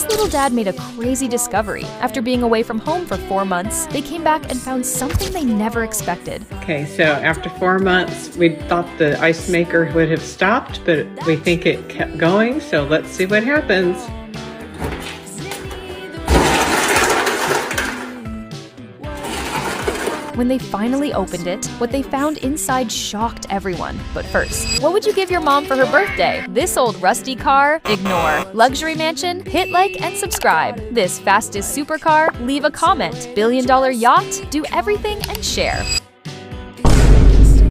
This little dad made a crazy discovery. After being away from home for 4 months, they came back and found something they never expected. Okay, so after 4 months, we thought the ice maker would have stopped, but we think it kept going, so let's see what happens. When they finally opened it, what they found inside shocked everyone. But first, what would you give your mom for her birthday? This old rusty car? Ignore. Luxury mansion? Hit like and subscribe. This fastest supercar? Leave a comment. $1 billion yacht? Do everything and share.